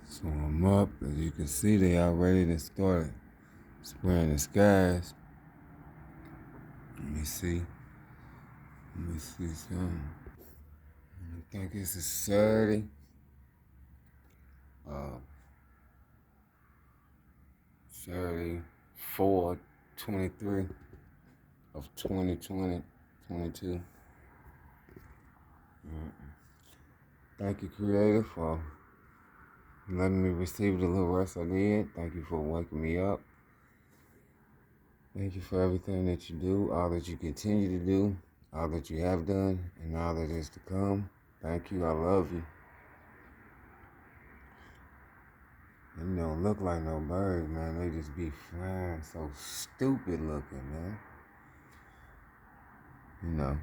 So I'm up, as you can see, they already started spraying the skies. Let me see. Let me see something. I think it's a Saturday. Uh, Saturday, 4/23 of 2020, 22. Thank you, Creator, for letting me receive the little rest I did. Thank you for waking me up. Thank you for everything that you do, all that you continue to do, all that you have done, and all that is to come. Thank you. I love you. Them don't look like no birds, man. They just be flying so stupid looking, man. You know.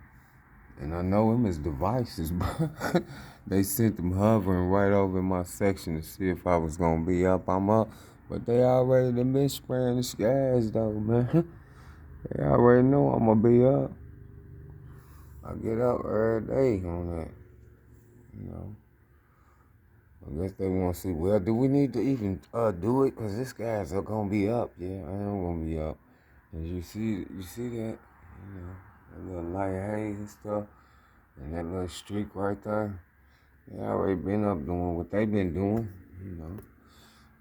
And I know them as devices, but they sent them hovering right over my section to see if I was gonna be up. I'm up. But they already done been spraying the skies though, man. They already know I'm gonna be up. I get up every day on that. You know. I guess they want to see, well, do we need to even do it? Because this guy's going to be up. Yeah, I am going to be up. And you see that? You know, that little light haze and stuff. And that little streak right there. They already been up doing what they been doing, you know.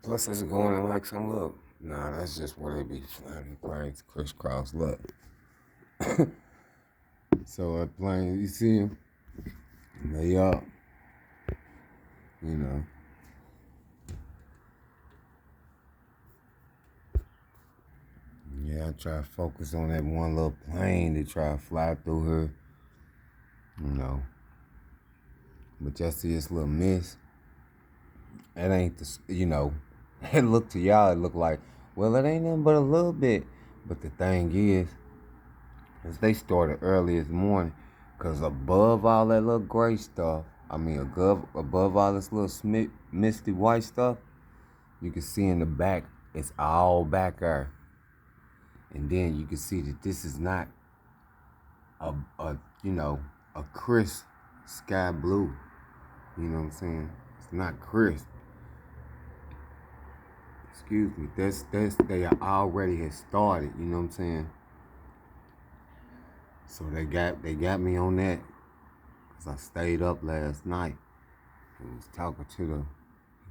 Plus, it's going in like some look. Nah, that's just where they be flying the planes crisscross. Look. So that plane, you see them? They up. You know. Yeah, I try to focus on that one little plane to try to fly through her, you know. But y'all see this little mist? That ain't the, you know, it look to y'all, it look like, well, it ain't nothing but a little bit. But the thing is they started early this morning, because above all that little gray stuff, above all this little misty white stuff, you can see in the back, it's all back there. And then you can see that this is not a you know, a crisp sky blue. You know what I'm saying? It's not crisp. Excuse me. That's they already had started. You know what I'm saying? So they got me on that, cause I stayed up last night and was talking to the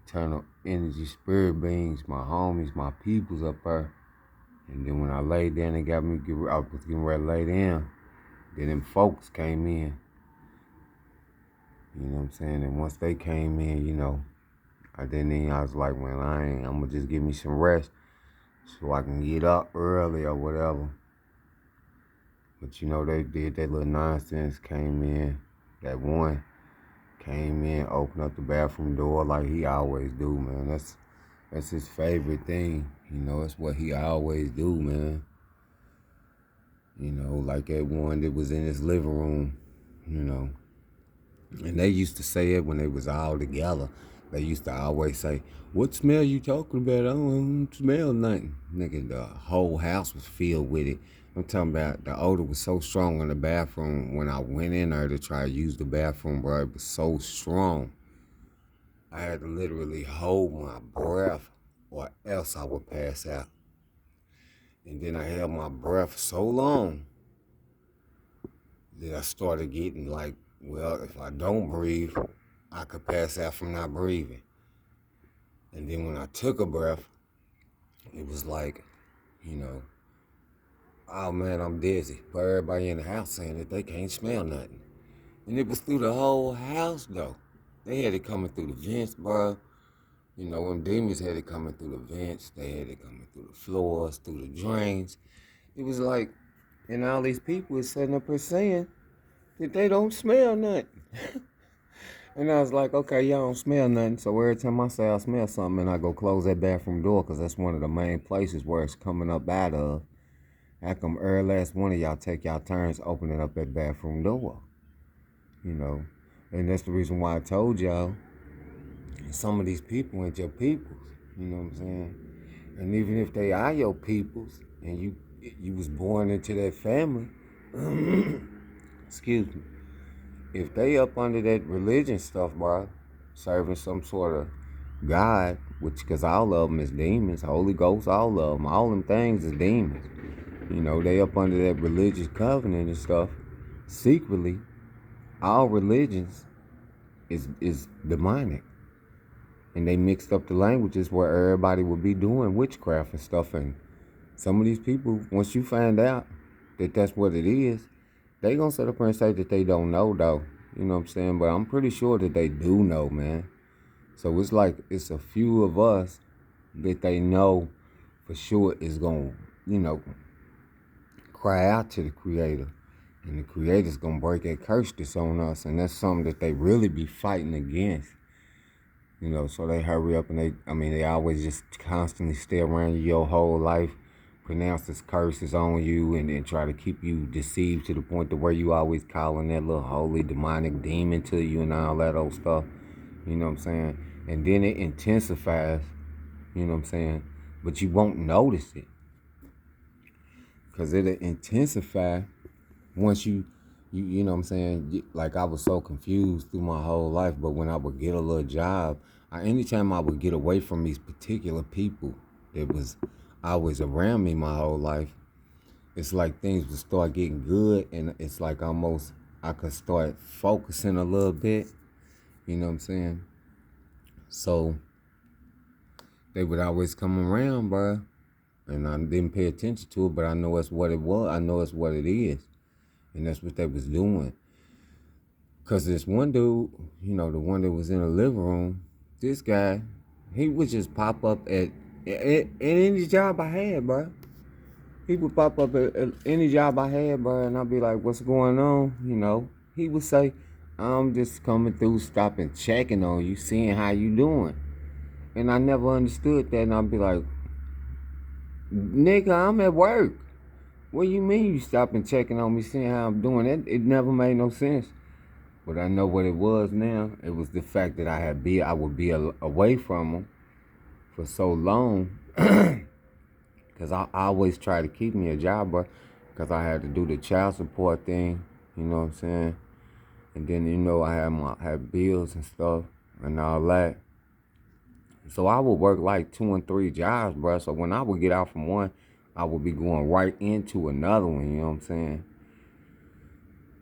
eternal energy spirit beings, my homies, my peoples up there. And then when I laid down, I was getting ready to lay down. Then them folks came in. You know what I'm saying? And once they came in, you know, I was like, man, I'm gonna just give me some rest so I can get up early or whatever. But you know, they did that little nonsense, came in, that one came in, opened up the bathroom door like he always do, man. That's his favorite thing. You know, that's what he always do, man. You know, like that one that was in his living room, you know. And they used to say it when they was all together. They used to always say, what smell you talking about? I don't smell nothing. Nigga, the whole house was filled with it. I'm talking about the odor was so strong in the bathroom. When I went in there to try to use the bathroom, bro, it was so strong. I had to literally hold my breath or else I would pass out. And then I held my breath so long that I started getting like, well, if I don't breathe, I could pass out from not breathing. And then when I took a breath, it was like, you know, oh man, I'm dizzy. But everybody in the house saying that they can't smell nothing. And it was through the whole house though. They had it coming through the vents, bro. You know, when demons had it coming through the vents, they had it coming through the floors, through the drains. It was like, and all these people is sitting up here saying that they don't smell nothing. And I was like, okay, y'all don't smell nothing. So every time I say I smell something, and I go close that bathroom door, because that's one of the main places where it's coming up out of. How come every last one of y'all take y'all turns opening up that bathroom door? You know? And that's the reason why I told y'all, some of these people ain't your peoples. You know what I'm saying? And even if they are your peoples, and you was born into that family, excuse me, if they up under that religion stuff, bro, serving some sort of God, which, because all of them is demons, Holy Ghost, all of them, all them things is demons. They up under that religious covenant and stuff. Secretly, all religions is demonic. And they mixed up the languages where everybody would be doing witchcraft and stuff. And some of these people, once you find out that that's what it is, they gonna sit up here and say that they don't know, though. You know what I'm saying? But I'm pretty sure that they do know, man. So it's like it's a few of us that they know for sure is gonna, cry out to the Creator. And the Creator's gonna break that curse that's on us. And that's something that they really be fighting against. So they hurry up and they always just constantly stay around you your whole life, pronounce this curses on you, and then try to keep you deceived to the point to where you always calling that little holy demonic demon to you and all that old stuff. You know what I'm saying? And then it intensifies, you know what I'm saying? But you won't notice it. Because it'll intensify once you know what I'm saying? Like, I was so confused through my whole life, but when I would get a little job, anytime I would get away from these particular people that was always around me my whole life, it's like things would start getting good, and it's like almost I could start focusing a little bit, you know what I'm saying? So they would always come around, bro, and I didn't pay attention to it, but I know it's what it was. I know it's what it is, and that's what they was doing. Because this one dude, the one that was in the living room, this guy, he would just pop up at any job I had, bro. He would pop up at any job I had, bro, and I'd be like, what's going on? He would say, I'm just coming through, stopping, checking on you, seeing how you doing. And I never understood that, and I'd be like, nigga, I'm at work. What do you mean you stopping, checking on me, seeing how I'm doing? It never made no sense. But I know what it was now. It was the fact that I would be away from them for so long. Because I always try to keep me a job, bro. Because I had to do the child support thing, you know what I'm saying? And then, I had bills and stuff and all that. So I would work like 2 and 3 jobs, bro. So when I would get out from one, I would be going right into another one, you know what I'm saying?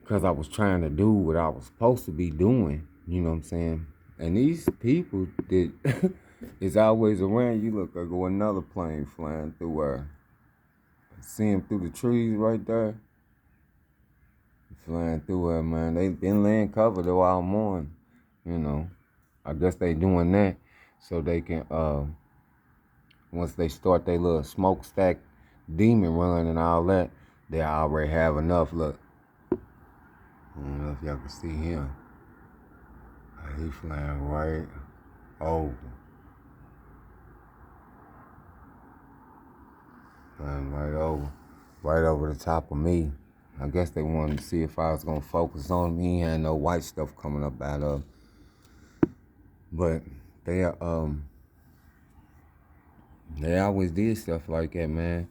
Because I was trying to do what I was supposed to be doing, you know what I'm saying? And these people that is always around, you look, I go another plane flying through where, see them through the trees right there, flying through there, man. They been laying cover though all morning, I guess they doing that so they can, once they start their little smokestack demon run and all that, they already have enough. Look, I don't know if y'all can see him. He flying right over. Flying right over the top of me. I guess they wanted to see if I was gonna focus on me. He had no white stuff coming up out of. But they always did stuff like that, man.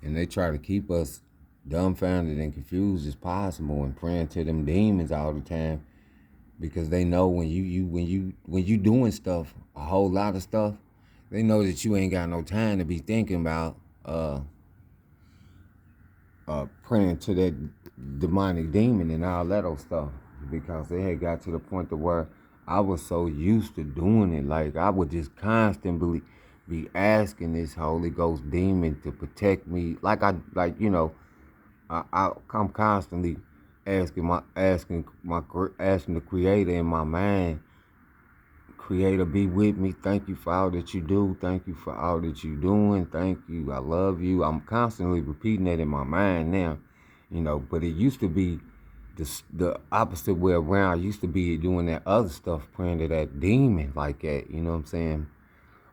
And they try to keep us dumbfounded and confused as possible and praying to them demons all the time. Because they know when you doing stuff, a whole lot of stuff, they know that you ain't got no time to be thinking about praying to that demonic demon and all that old stuff. Because they had got to the point to where I was so used to doing it, like I would just constantly be asking this Holy Ghost demon to protect me. I'm constantly asking the Creator in my mind, Creator, be with me. Thank you for all that you do. Thank you for all that you're doing. Thank you. I love you. I'm constantly repeating that in my mind now, but it used to be the opposite way around. I used to be doing that other stuff, praying to that demon like that, you know what I'm saying?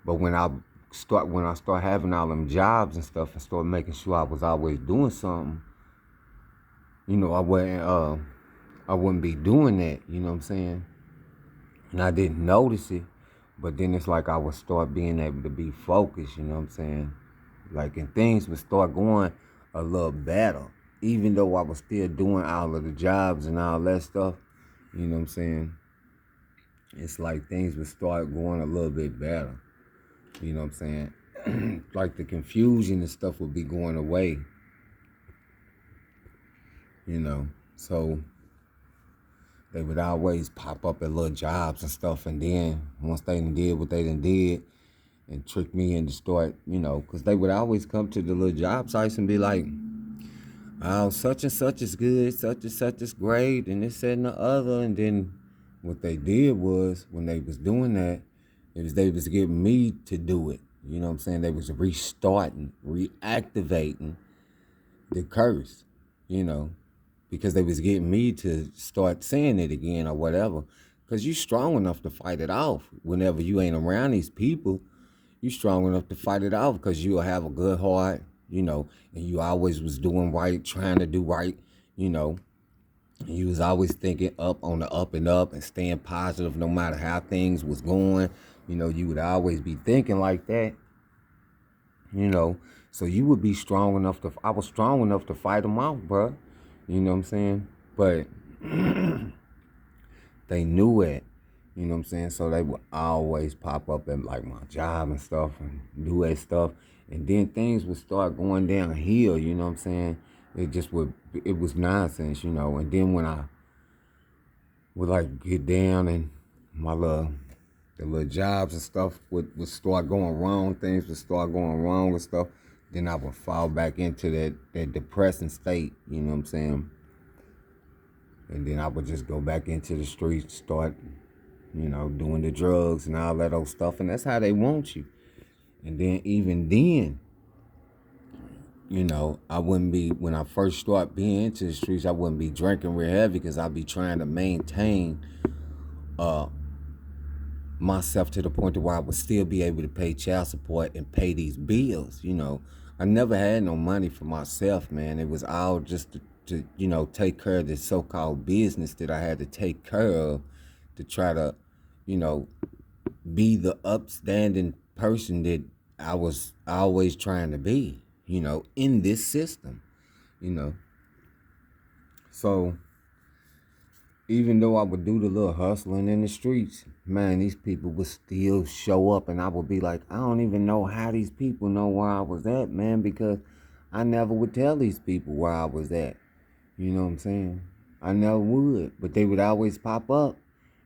But when I start having all them jobs and stuff and start making sure I was always doing something, I wouldn't be doing that, you know what I'm saying? And I didn't notice it, but then it's like I would start being able to be focused, you know what I'm saying? Like, and things would start going a little better, even though I was still doing all of the jobs and all that stuff, you know what I'm saying? it's like things would start going a little bit better. You know what I'm saying? Like the confusion and stuff would be going away, you know. So they would always pop up at little jobs and stuff, and then once they done did what they done did and trick me into start, you know, because they would always come to the little job sites and be like, oh, such and such is good, such and such is great, and this, that, and the other. And then what they did was, when they was doing that, it was they was getting me to do it. You know what I'm saying? They was restarting, reactivating the curse, you know, because they was getting me to start saying it again or whatever. Because you strong enough to fight it off whenever you ain't around these people. You strong enough to fight it off because you'll have a good heart, you know, and you always was doing right, trying to do right, you know. And you was always thinking up on the up and up and staying positive no matter how things was going. You know, you would always be thinking like that, you know. So you would be strong enough to, I was strong enough to fight them off, bro. You know what I'm saying? But they knew it. You know what I'm saying? So they would always pop up at like my job and stuff and do that stuff. And then things would start going downhill, you know what I'm saying? It just would, it was nonsense, you know. And then when I would like get down and the little jobs and stuff would start going wrong, things would start going wrong and stuff, then I would fall back into that depressing state, you know what I'm saying? And then I would just go back into the streets, start, you know, doing the drugs and all that old stuff. And that's how they want you. And then even then, you know, I wouldn't be, when I first start being into the streets, I wouldn't be drinking real heavy because I'd be trying to maintain myself to the point to where I would still be able to pay child support and pay these bills, you know. I never had no money for myself, man. It was all just to you know, take care of this so-called business that I had to take care of to try to, you know, be the upstanding person that I was always trying to be, you know, in this system, you know. So even though I would do the little hustling in the streets, man, these people would still show up and I would be like, I don't even know how these people know where I was at, man, because I never would tell these people where I was at. You know what I'm saying? I never would, but they would always pop up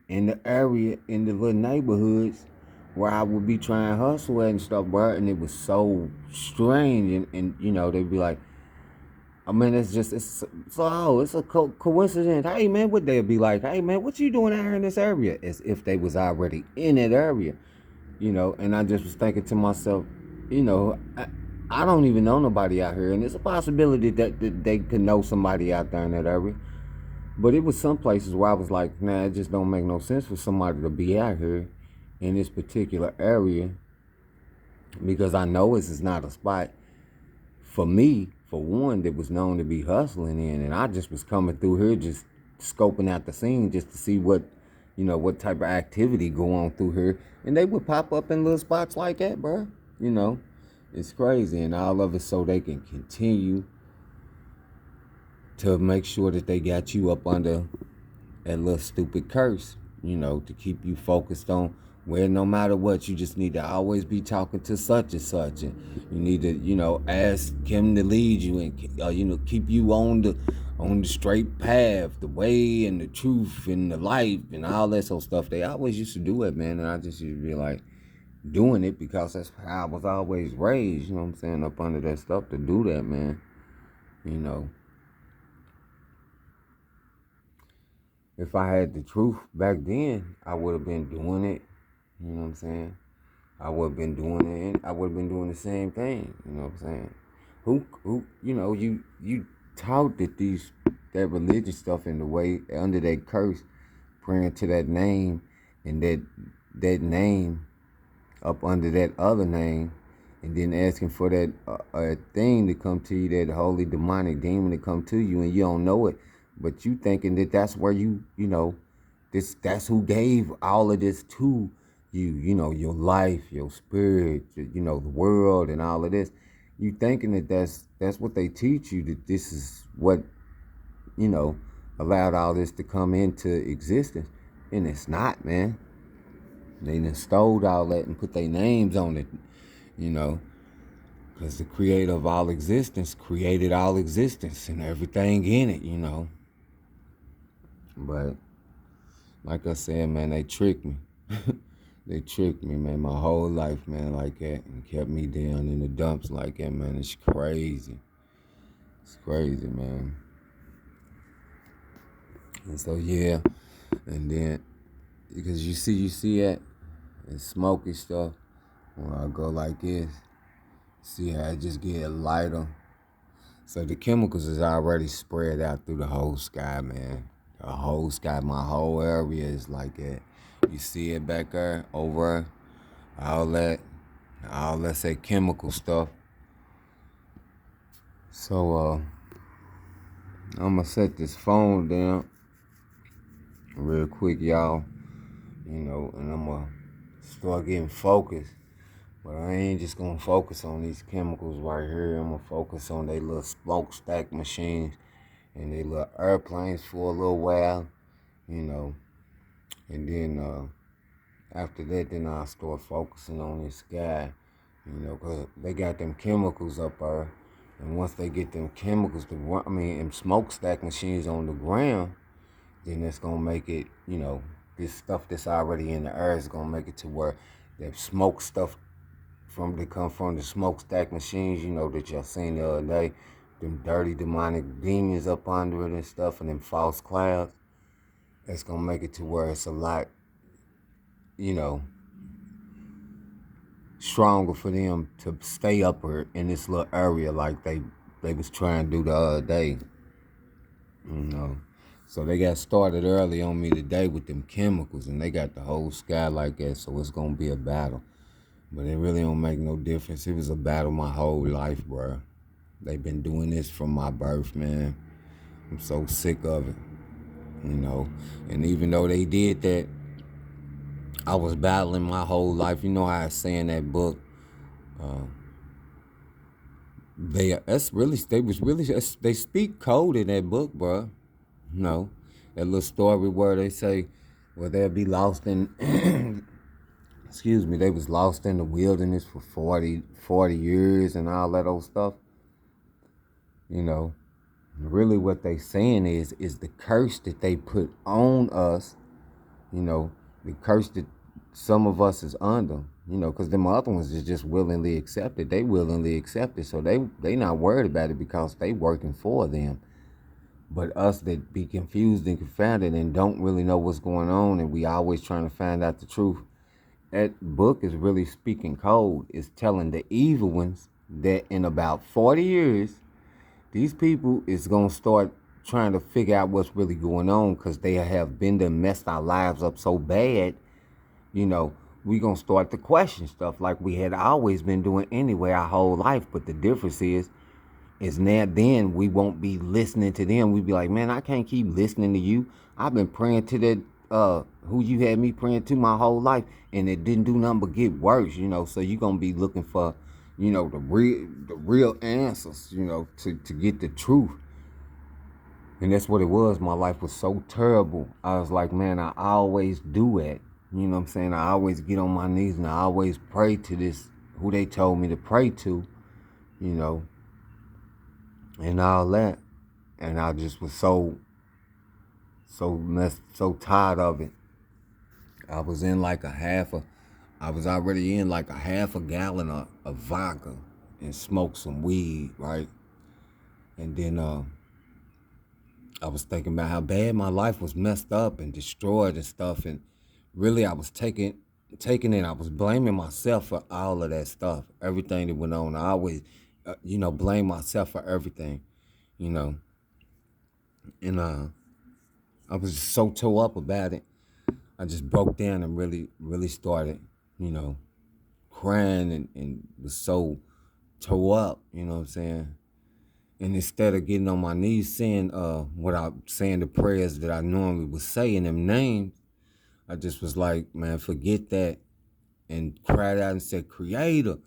in the area, in the little neighborhoods where I would be trying to hustle at and stuff, bro. And it was so strange. And you know, they'd be like, I mean, it's a coincidence. Hey, man, what they'd be like, hey, man, what you doing out here in this area? As if they was already in that area, you know. And I just was thinking to myself, you know, I don't even know nobody out here. And it's a possibility that they could know somebody out there in that area. But it was some places where I was like, nah, it just don't make no sense for somebody to be out here in this particular area because I know this is not a spot for me, for one, that was known to be hustling in. And I just was coming through here just scoping out the scene just to see what, you know, what type of activity go on through here. And they would pop up in little spots like that, bro. You know, it's crazy. And all of it so they can continue to make sure that they got you up under that little stupid curse, you know, to keep you focused on where no matter what, you just need to always be talking to such and such. And you need to, you know, ask him to lead you and, you know, keep you on the straight path, the way and the truth and the life and all that sort of stuff. They always used to do it, man. And I just used to be like doing it because that's how I was always raised, you know what I'm saying, up under that stuff to do that, man. You know. If I had the truth back then, I would have been doing it. You know what I'm saying? I would have been doing it, and I would have been doing the same thing. You know what I'm saying? Who, you know, you taught that religious stuff in the way under that curse, praying to that name, and that name up under that other name, and then asking for that thing to come to you, that holy demonic demon to come to you, and you don't know it, but you thinking that that's where you know, that's who gave all of this to you, you know, your life, your spirit, you know, the world, and all of this. You thinking that that's what they teach you, that this is what, you know, allowed all this to come into existence, and it's not, man. They done stole all that and put their names on it, you know. Because the creator of all existence created all existence and everything in it, you know. But like I said, man, they tricked me. They tricked me, man, my whole life, man, like that, and kept me down in the dumps like that, man. It's crazy. It's crazy, man. And so, yeah, and then, because you see that, and smoky stuff, when I go like this, see how I just get lighter. So the chemicals is already spread out through the whole sky, man. The whole sky, my whole area is like that. You see it back there, over, all that, that chemical stuff. So I'm gonna set this phone down real quick, y'all. You know, and I'm gonna start getting focused. But I ain't just gonna focus on these chemicals right here. I'm gonna focus on they little smokestack machines and they little airplanes for a little while, you know. And then after that, then I'll start focusing on this sky, you know, because they got them chemicals up there. And once they get them chemicals, them smokestack machines on the ground, then that's gonna make it, you know, this stuff that's already in the air is gonna make it to where that smoke stuff that come from the smokestack machines, you know, that y'all seen the other day, them dirty demonic demons up under it and stuff, and them false clouds. That's gonna make it to where it's a lot, you know, stronger for them to stay up here in this little area like they was trying to do the other day, you know. So they got started early on me today with them chemicals, and they got the whole sky like that, so it's gonna be a battle. But it really don't make no difference. It was a battle my whole life, bro. They've been doing this from my birth, man. I'm so sick of it, you know. And even though they did that, I was battling my whole life. You know how I say in that book, they speak code in that book, bro. You know, that little story where they say, well, they'll be lost in, excuse me, they was lost in the wilderness for 40 years and all that old stuff. You know, really what they saying is the curse that they put on us, you know, the curse that some of us is under, you know, because them other ones is just willingly accepted. They willingly accepted, so they not worried about it because they working for them. But us that be confused and confounded and don't really know what's going on, and we always trying to find out the truth, that book is really speaking code. It's telling the evil ones that in about 40 years, these people is going to start trying to figure out what's really going on because they have been to messed our lives up so bad, you know, we going to start to question stuff like we had always been doing anyway our whole life. But the difference is now then we won't be listening to them. We be like, man, I can't keep listening to you. I've been praying to that who you had me praying to my whole life, and it didn't do nothing but get worse, you know. So you're gonna be looking for, you know, the real answers, you know, to get the truth. And that's what it was. My life was so terrible. I was like, man, I always do it. You know what I'm saying? I always get on my knees and I always pray to this who they told me to pray to, you know, and all that. And I just was so tired of it. I was already in like a half a gallon of vodka and smoked some weed, right? And then I was thinking about how bad my life was messed up and destroyed and stuff. And really I was taking it, I was blaming myself for all of that stuff, everything that went on. I always, you know, blame myself for everything, you know. And I was just so tore up about it. I just broke down and really started, you know, crying and was so tore up, you know what I'm saying? And instead of getting on my knees saying saying the prayers that I normally would say in them names, I just was like, man, forget that, and cried out and said, Creator,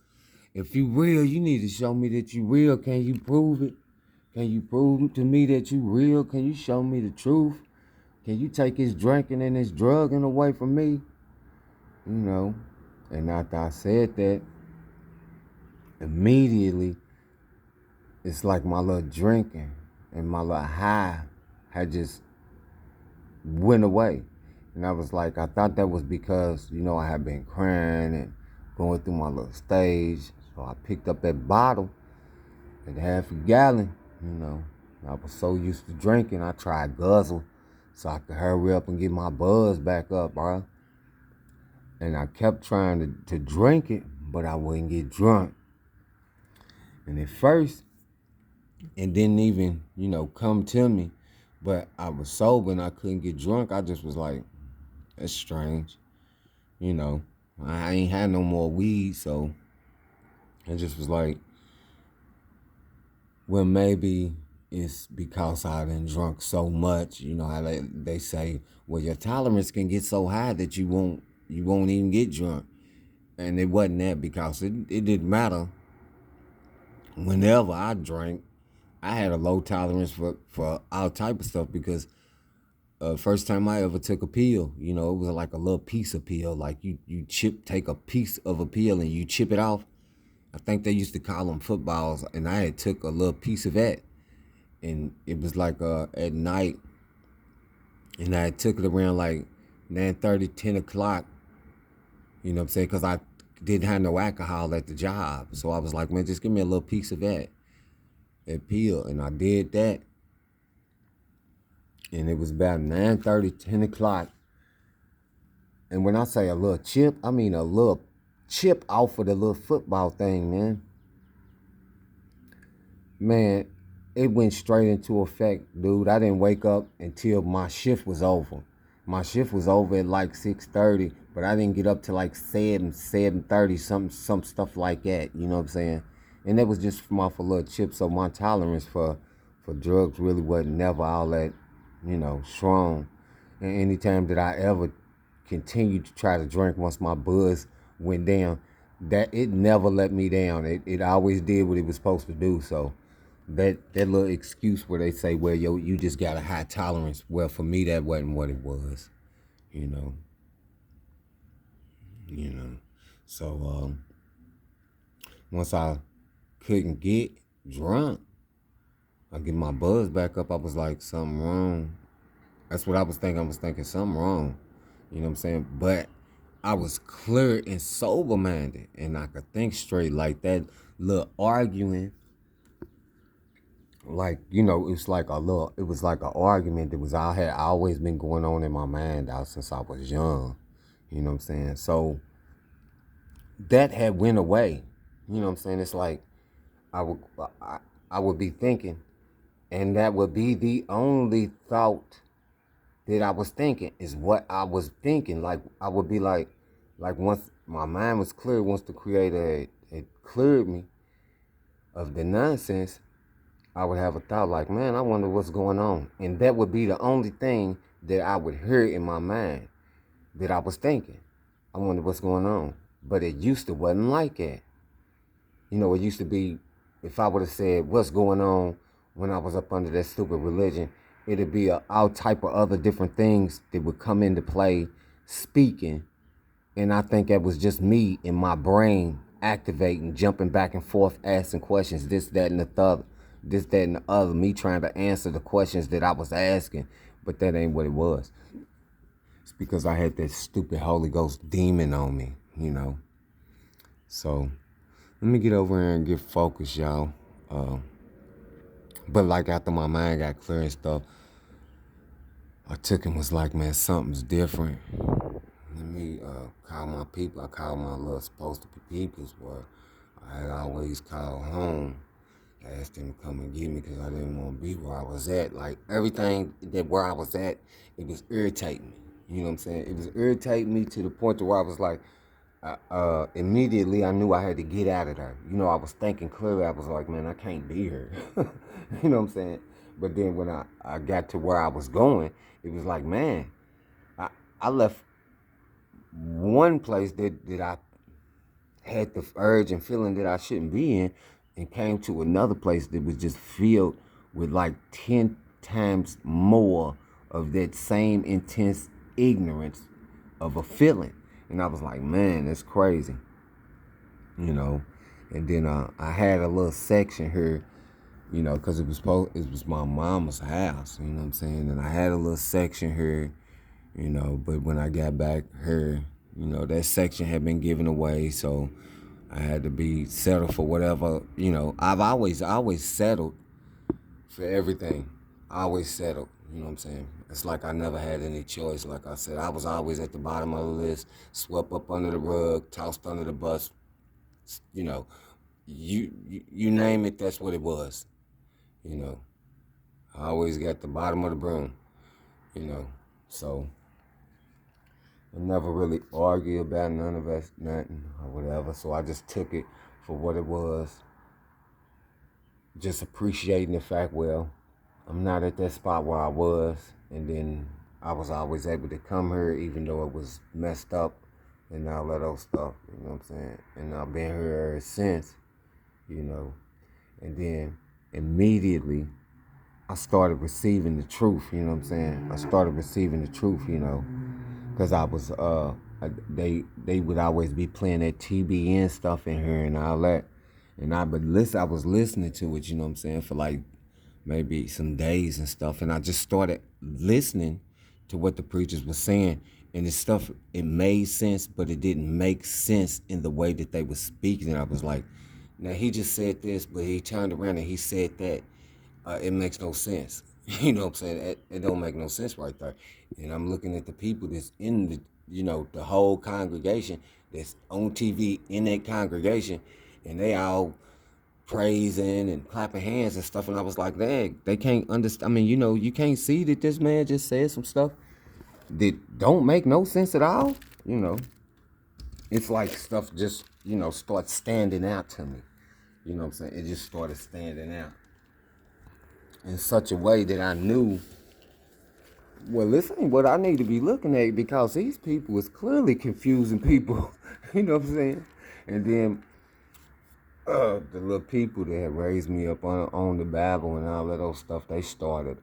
if you real, you need to show me that you real. Can you prove it? Can you prove to me that you real? Can you show me the truth? Can you take his drinking and his drugging away from me? you know. And after I said that, immediately it's like my little drinking and my little high had just went away. And I was like, I thought that was because, I had been crying and going through my little stage. So I picked up that bottle at half a gallon, I was so used to drinking, I tried guzzle so I could hurry up and get my buzz back up, bro. And I kept trying to drink it, but I wouldn't get drunk. And at first, it didn't even, come to me. But I was sober and I couldn't get drunk. I just was like, that's strange. I ain't had no more weed, so I just was like, well, maybe it's because I done drunk so much. You know how they say, well, your tolerance can get so high that you won't even get drunk. And it wasn't that, because it didn't matter. Whenever I drank, I had a low tolerance for all type of stuff, because first time I ever took a pill, it was like a little piece of pill. Like you take a piece of a pill and you chip it off. I think they used to call them footballs, and I had took a little piece of that. And it was like at night, and I took it around like 9:30, 10 o'clock, you know what I'm saying? Because I didn't have no alcohol at the job. So I was like, man, just give me a little piece of that pill. And I did that. And it was about 9:30, 10 o'clock. And when I say a little chip, I mean a little chip off of the little football thing, man. Man, it went straight into effect, dude. I didn't wake up until my shift was over. My shift was over at like 6:30, but I didn't get up to like 7:30, some stuff like that. You know what I'm saying? And that was just from off a little chip. So my tolerance for drugs really wasn't never all that, strong. And anytime that I ever continued to try to drink once my buzz went down, that it never let me down. It always did what it was supposed to do. So that little excuse where they say, well, you just got a high tolerance. Well, for me, that wasn't what it was, you know. So once I couldn't get drunk, I get my buzz back up. I was like, something wrong. That's what I was thinking. I was thinking something wrong. You know what I'm saying? But I was clear and sober minded, and I could think straight. Like that little arguing, like, it was like an argument that had always been going on in my mind out since I was young. You know what I'm saying? So that had went away. You know what I'm saying? It's like I would be thinking, and that would be the only thought that I was thinking, is what I was thinking. Like I would be like once my mind was clear, once the Creator had cleared me of the nonsense, I would have a thought like, man, I wonder what's going on. And that would be the only thing that I would hear in my mind that I was thinking. I wonder what's going on. But it used to wasn't like that. It used to be, if I would have said what's going on when I was up under that stupid religion, it'd be all type of other different things that would come into play speaking. And I think that was just me in my brain activating, jumping back and forth, asking questions, this, that, and the third. This, that, and the other, me trying to answer the questions that I was asking, but that ain't what it was. It's because I had that stupid Holy Ghost demon on me, So, let me get over here and get focused, y'all. But like after my mind got clear and stuff, I took and was like, man, something's different. Let me call my people. I called my little supposed to be peoples, where I had always called home. I asked them to come and get me because I didn't want to be where I was at. Like, everything that where I was at, it was irritating me. You know what I'm saying? It was irritating me to the point to where I was like, immediately I knew I had to get out of there. I was thinking clearly. I was like, man, I can't be here. You know what I'm saying? But then when I got to where I was going, it was like, man, I left one place that I had the urge and feeling that I shouldn't be in, and came to another place that was just filled with like 10 times more of that same intense ignorance of a feeling. And I was like, man, that's crazy, you know. And then I had a little section here, you know, because it was my mama's house, you know what I'm saying? And I had a little section here, you know, but when I got back here, you know, that section had been given away, so I had to be settled for whatever, you know. I've always settled for everything. I always settled, you know what I'm saying? It's like I never had any choice. Like I said, I was always at the bottom of the list, swept up under the rug, tossed under the bus, you know. You name it, that's what it was, you know. I always got the bottom of the broom, you know. So I never really argue about none of us, nothing or whatever. So I just took it for what it was. Just appreciating the fact, well, I'm not at that spot where I was. And then I was always able to come here even though it was messed up and all that old stuff, you know what I'm saying? And I've been here ever since, you know. And then immediately I started receiving the truth, you know what I'm saying? I started receiving the truth, you know, because I was, they would always be playing that TBN stuff in here and all that. And I was listening to it, you know what I'm saying, for like maybe some days and stuff. And I just started listening to what the preachers were saying. And the stuff, it made sense, but it didn't make sense in the way that they were speaking. And I was like, now he just said this, but he turned around and he said that. It makes no sense. You know what I'm saying? It don't make no sense right there. And I'm looking at the people that's in the, you know, the whole congregation that's on TV in that congregation, and they all praising and clapping hands and stuff. And I was like, dang, they can't understand. I mean, you know, you can't see that this man just said some stuff that don't make no sense at all. You know, it's like stuff just, you know, starts standing out to me. You know what I'm saying? It just started standing out in such a way that I knew, well, this ain't what I need to be looking at because these people is clearly confusing people. You know what I'm saying? And then the little people that had raised me up on the Bible and all that old stuff, they started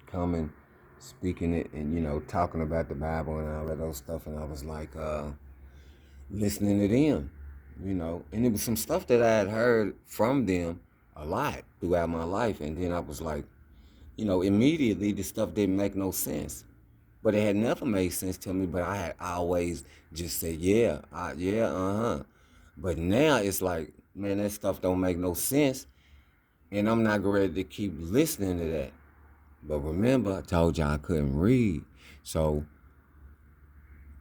coming, speaking it, and you know, talking about the Bible and all that old stuff. And I was like listening to them, you know, and it was some stuff that I had heard from them a lot throughout my life. And then I was like, you know, immediately the stuff didn't make no sense. But it had never made sense to me, but I had always just said, yeah, yeah, uh-huh. But now it's like, man, that stuff don't make no sense, and I'm not ready to keep listening to that. But remember, I told y'all I couldn't read. So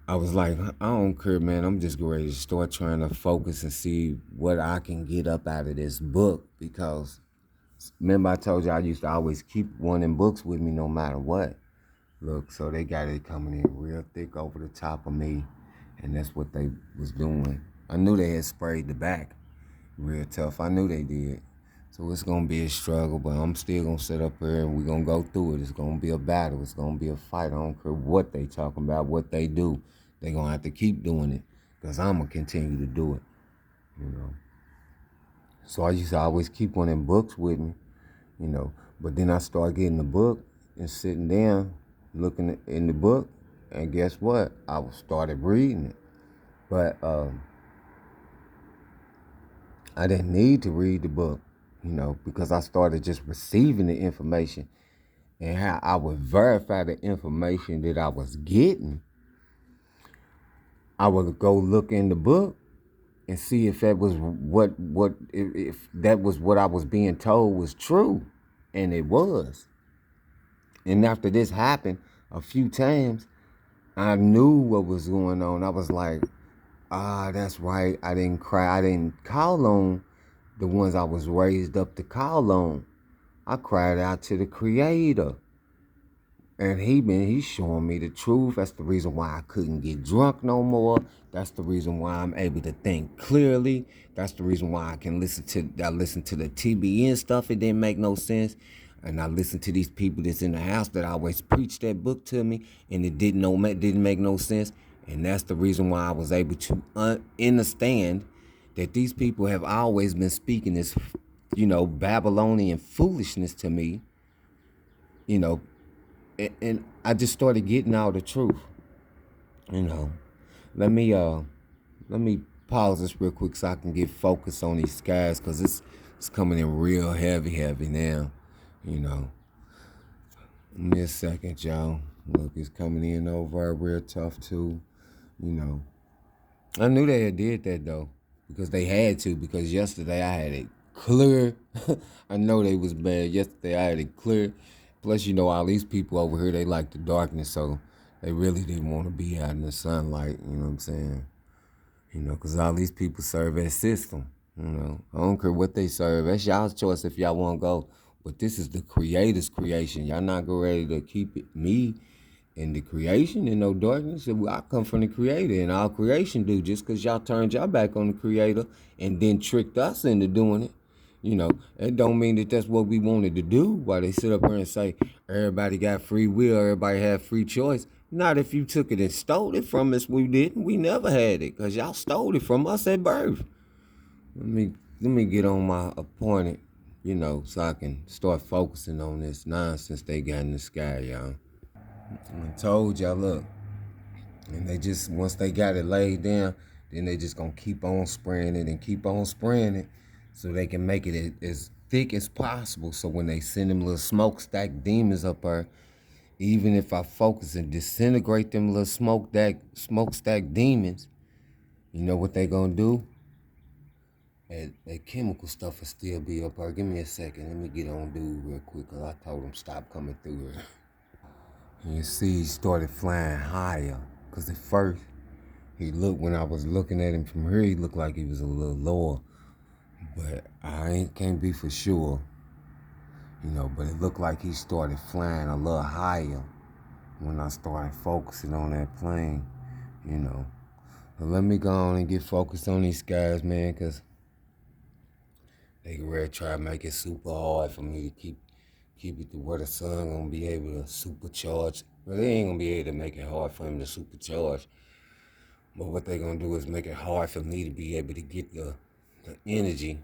I was like, I don't care, man. I'm just ready to start trying to focus and see what I can get up out of this book. Because remember I told you I used to always keep one of them books with me no matter what. Look, so they got it coming in real thick over the top of me. And that's what they was doing. I knew they had sprayed the back real tough. I knew they did. So it's going to be a struggle, but I'm still going to sit up here and we're going to go through it. It's going to be a battle. It's going to be a fight. I don't care what they talking about, what they do. They're going to have to keep doing it because I'm going to continue to do it, you know. So I used to always keep one of them books with me, you know. But then I started getting the book and sitting down, looking in the book, and guess what? I started reading it. But I didn't need to read the book, you know, because I started just receiving the information and how I would verify the information that I was getting. I would go look in the book and see if that was if that was what I was being told was true, and it was. And after this happened a few times, I knew what was going on. I was like, that's right. I didn't cry. I didn't call on the ones I was raised up to call on. I cried out to the Creator. And he's showing me the truth. That's the reason why I couldn't get drunk no more. That's the reason why I'm able to think clearly. That's the reason why I listen to the TBN stuff. It didn't make no sense. And I listen to these people that's in the house that always preach that book to me, and it didn't make no sense. And that's the reason why I was able to understand that these people have always been speaking this, you know, Babylonian foolishness to me, you know, and I just started getting all the truth. You know, let me uh let me pause this real quick so I can get focused on these skies because it's coming in real heavy now. You know, give me a second, y'all. Look, it's coming in over real tough too. You know, I knew they had did that though because they had to because yesterday I had it clear. I know they was bad yesterday. I had it clear. Plus, you know, all these people over here they like the darkness, so they really didn't want to be out in the sunlight. You know what I'm saying? You know, because all these people serve that system. You know, I don't care what they serve. That's y'all's choice if y'all want to go. But this is the Creator's creation. Y'all not go ready to keep it me in the creation in no darkness. I come from the Creator, and all creation do. Just because y'all turned y'all back on the Creator and then tricked us into doing it, you know, it don't mean that that's what we wanted to do. Why they sit up here and say everybody got free will, everybody had free choice. Not if you took it and stole it from us. We didn't. We never had it because y'all stole it from us at birth. Let me get on my appointed, you know, so I can start focusing on this nonsense they got in the sky, y'all. I told y'all, look, and they just once they got it laid down, then they just gonna keep on spraying it and keep on spraying it, so they can make it as thick as possible. So when they send them little smokestack demons up there, even if I focus and disintegrate them little smokestack demons, you know what they gonna do? That chemical stuff will still be up there. Give me a second. Let me get on dude real quick, cause I told him stop coming through here. You see, he started flying higher, cause at first he looked when I was looking at him from here, he looked like he was a little lower, but can't be for sure, you know. But it looked like he started flying a little higher when I started focusing on that plane, you know. But let me go on and get focused on these guys, man, cause they can really try to make it super hard for me to keep it to where the sun gonna be able to supercharge. But they ain't gonna be able to make it hard for him to supercharge. But what they gonna do is make it hard for me to be able to get the energy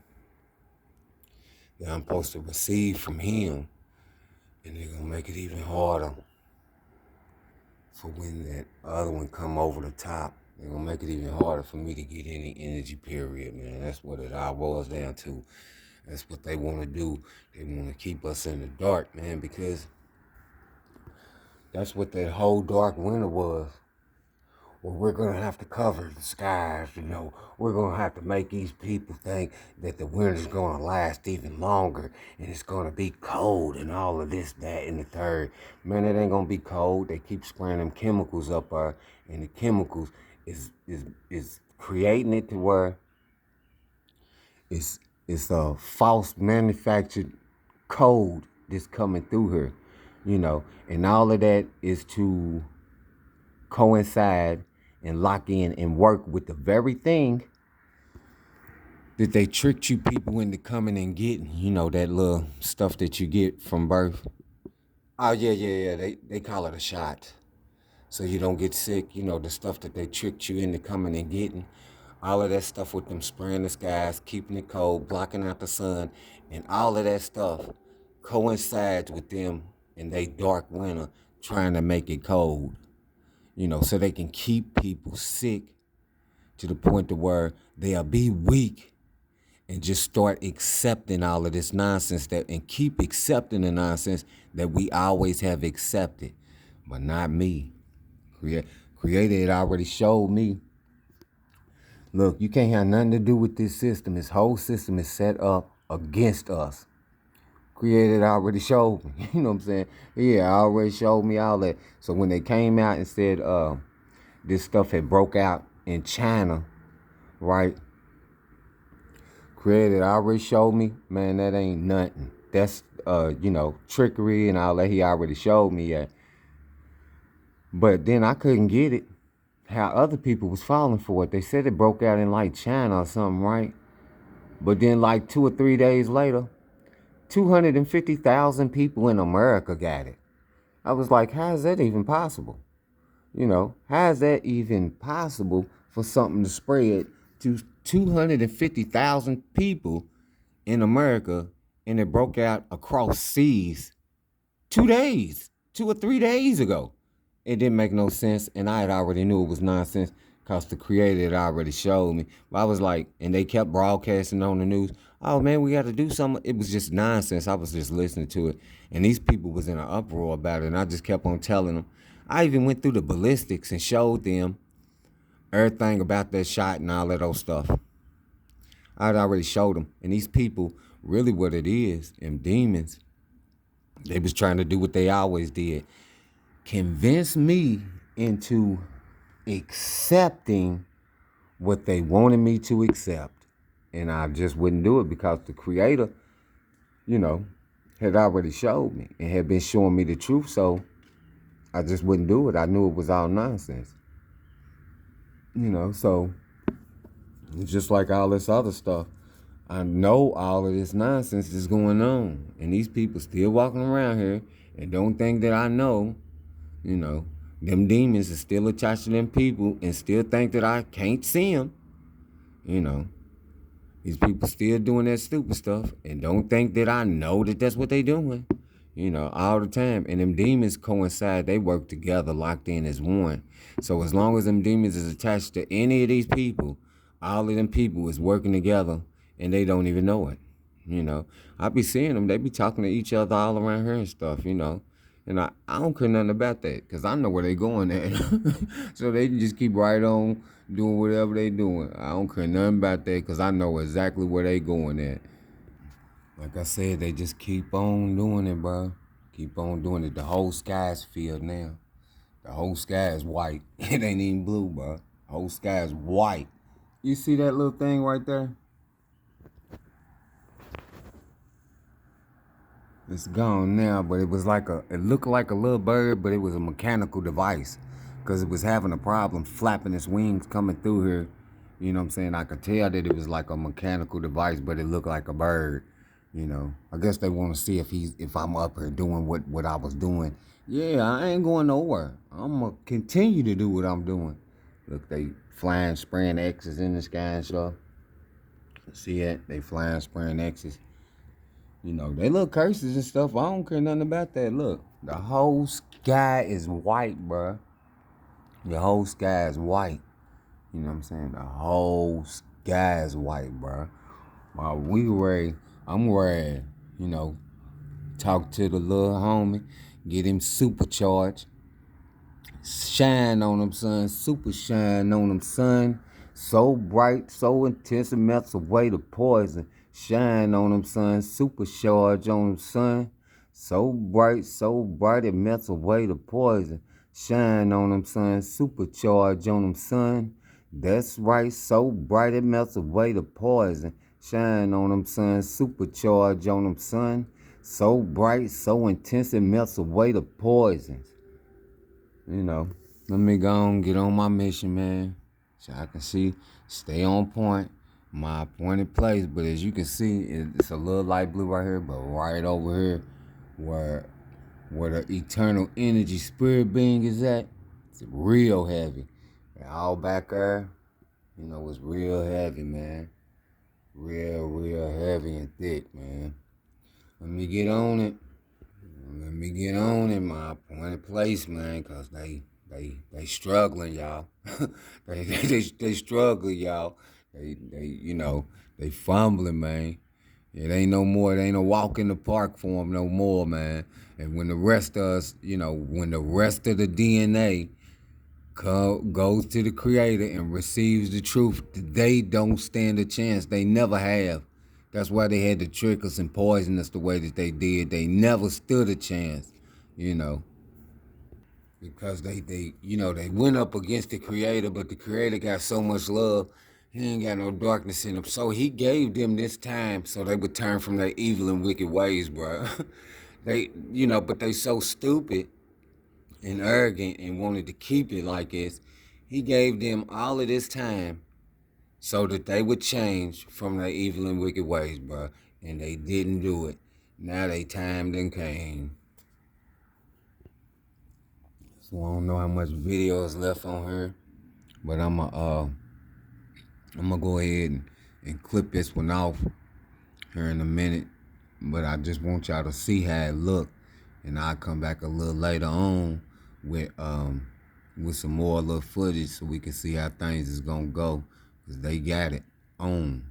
that I'm supposed to receive from him. And they're gonna make it even harder for when that other one come over the top. They're gonna make it even harder for me to get any energy, period, man. That's what it all boils down to. That's what they wanna do. They wanna keep us in the dark, man, because that's what that whole dark winter was. Well, we're going to have to cover the skies, you know. We're going to have to make these people think that the winter's going to last even longer and it's going to be cold and all of this, that, and the third. Man, it ain't going to be cold. They keep spraying them chemicals up there, and the chemicals is creating it to where it's a false manufactured cold that's coming through here, you know. And all of that is to coincide and lock in and work with the very thing that they tricked you people into coming and getting, you know, that little stuff that you get from birth. Oh yeah. They call it a shot. So you don't get sick, you know, the stuff that they tricked you into coming and getting. All of that stuff with them spraying the skies, keeping it cold, blocking out the sun, and all of that stuff coincides with them in they dark winter trying to make it cold, you know, so they can keep people sick to the point to where they'll be weak and just start accepting all of this nonsense that and keep accepting the nonsense that we always have accepted. But not me. Creator had already showed me. Look, you can't have nothing to do with this system. This whole system is set up against us. Creator already showed me. You know what I'm saying? Yeah, already showed me all that. So when they came out and said this stuff had broke out in China, right? Creator already showed me, man, that ain't nothing. That's you know, trickery and all that. He already showed me that. But then I couldn't get it. How other people was falling for it. They said it broke out in like China or something, right? But then like 2 or 3 days later, 250,000 people in America got it. I was like, how is that even possible? You know, how is that even possible for something to spread to 250,000 people in America and it broke out across seas 2 days, 2 or 3 days ago? it didn't make no sense, and I had already knew it was nonsense because the creator had already showed me. But I was like, and they kept broadcasting on the news. Oh man, we got to do something. It was just nonsense. I was just listening to it, and these people was in an uproar about it, and I just kept on telling them. I even went through the ballistics and showed them everything about that shot and all that old stuff. I had already showed them, and these people, really, what it is, them demons, they was trying to do what they always did, convince me into accepting what they wanted me to accept. And I just wouldn't do it because the creator, you know, had already showed me and had been showing me the truth. So I just wouldn't do it. I knew it was all nonsense. So it's just like all this other stuff. I know all of this nonsense is going on. And these people still walking around here and don't think that I know. Them demons are still attached to them people and still think that I can't see them. These people still doing that stupid stuff and don't think that I know that that's what they doing. All the time. And them demons coincide. They work together, locked in as one. So as long as them demons is attached to any of these people, all of them people is working together and they don't even know it. I be seeing them. They be talking to each other all around here and stuff, And I don't care nothing about that because I know where they going at. So they can just keep right on doing whatever they doing. I don't care nothing about that because I know exactly where they going at. Like I said, they just keep on doing it, bro. Keep on doing it. The whole sky's filled now. The whole sky is white. It ain't even blue, bro. The whole sky is white. You see that little thing right there? It's gone now, but it looked like a little bird, but it was a mechanical device because it was having a problem flapping its wings coming through here. You know what I'm saying? I could tell that it was like a mechanical device, but it looked like a bird. I guess they want to see if I'm up here doing what I was doing. Yeah, I ain't going nowhere. I'm gonna continue to do what I'm doing. Look, they flying, spraying X's in the sky and stuff. See that? They flying, spraying X's. They little curses and stuff. I don't care nothing about that. Look, the whole sky is white, bruh. The whole sky is white. You know what I'm saying? The whole sky is white, bruh. While I'm ready, talk to the little homie, get him supercharged. Shine on them, son. Super shine on them, son. So bright, so intense, it melts away the poison. Shine on them, son. Supercharge on them, son. So bright, it melts away the poison. Shine on them, son. Supercharge on them, son. That's right, so bright, it melts away the poison. Shine on them, son. Supercharge on them, son. So bright, so intense, it melts away the poisons. Let me go and get on my mission, man. So I can stay on point, my appointed place. But as you can see, it's a little light blue right here, but right over here where the eternal energy spirit being is at, it's real heavy. And all back there, it's real heavy, man. Real heavy and thick, man. Let me get on it. Let me get on in my appointed place, man, cause they struggling, y'all. they struggling, y'all. They fumbling, man. It ain't no more. It ain't a walk in the park for them no more, man. And when the rest of us, when the rest of the DNA goes to the Creator and receives the truth, they don't stand a chance. They never have. That's why they had to trick us and poison us the way that they did. They never stood a chance, because they went up against the Creator, but the Creator got so much love, he ain't got no darkness in him. So he gave them this time so they would turn from their evil and wicked ways, bro. But they so stupid and arrogant and wanted to keep it like this. He gave them all of this time so that they would change from their evil and wicked ways, bro. And they didn't do it. Now they time done came. So I don't know how much video is left on here, but I'm gonna go ahead and clip this one off here in a minute. But I just want y'all to see how it looked, and I'll come back a little later on with some more little footage so we can see how things is gonna go, cause they got it on.